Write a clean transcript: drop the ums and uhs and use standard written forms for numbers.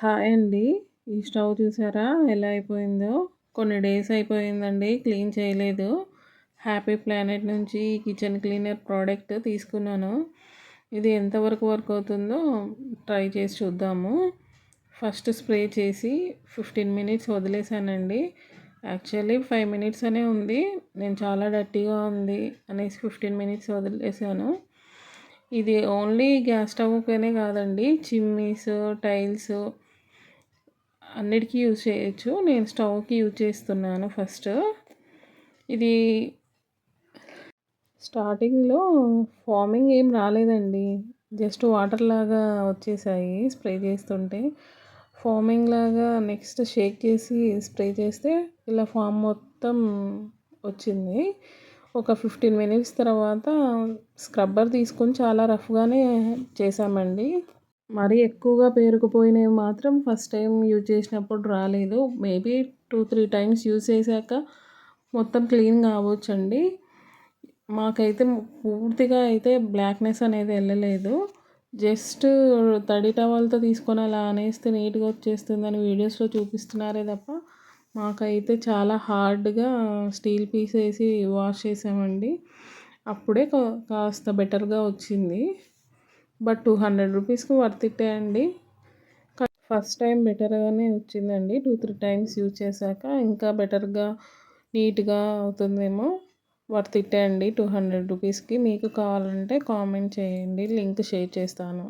Hi అండి. ఈ stove చూసారా ఎలా అయిపోయిందో? కొన్ని డేస్ అయిపోయిందండి క్లీన్ చేయలేదు. హ్యాపీ ప్లానెట్ నుంచి కిచెన్ క్లీనర్ ప్రోడక్ట్ తీసుకున్నాను. ఇది ఎంతవరకు వర్క్ అవుతుందో ట్రై చేసి చూద్దాము. ఫస్ట్ స్ప్రే చేసి 15 మినిట్స్ వదిలేసానండి. యాక్చువల్లీ 5 మినిట్స్ అనే ఉంది. నేను చాలా డర్టీగా ఉంది అనేసి 15 మినిట్స్ వదిలేసాను. ఇది ఓన్లీ గ్యాస్ స్టవ్‌కనే కాదండి, చిమ్నీస్, టైల్స్ అన్నిటికీ యూజ్ చేయొచ్చు. నేను స్టవ్‌కి యూజ్ చేస్తున్నాను ఫస్ట్. ఇది స్టార్టింగ్‌లో ఫార్మింగ్ ఏం రాలేదండి. జస్ట్ వాటర్ లాగా వచ్చేసాయి స్ప్రే చేస్తుంటే. ఫార్మింగ్ లాగా నెక్స్ట్ షేక్ చేసి స్ప్రే చేస్తే ఇలా ఫామ్ మొత్తం వచ్చింది. ఒక 15 మినిట్స్ తర్వాత స్క్రబ్బర్ తీసుకొని చాలా రఫ్‌గానే చేశామండి. మరీ ఎక్కువగా పేరుకుపోయినవి మాత్రం ఫస్ట్ టైం యూజ్ చేసినప్పుడు రాలేదు. మేబీ 2-3 టైమ్స్ యూజ్ చేశాక మొత్తం క్లీన్ కావచ్చండి. మాకైతే పూర్తిగా అయితే బ్లాక్‌నెస్ అనేది వెళ్ళలేదు. జస్ట్ తడి టవల్‌తో తీసుకొని అలా అనేస్తే నీట్‌గా వచ్చేస్తుందని వీడియోస్‌లో చూపిస్తున్నారే తప్ప, మాకైతే చాలా హార్డ్‌గా స్టీల్ పీస్ వేసి వాష్ చేసామండి. అప్పుడే కాస్త బెటర్‌గా వచ్చింది. బట్ 200 రూపీస్‌కి వర్త్ ఇట్టే అండి. ఫస్ట్ టైం బెటర్‌గానే వచ్చిందండి. 2-3 టైమ్స్ యూజ్ చేశాక ఇంకా బెటర్‌గా నీట్‌గా అవుతుందేమో. వర్త్ ఇట్టే అండి 200 రూపీస్‌కి. మీకు కావాలంటే కామెంట్ చేయండి, లింక్ షేర్ చేస్తాను.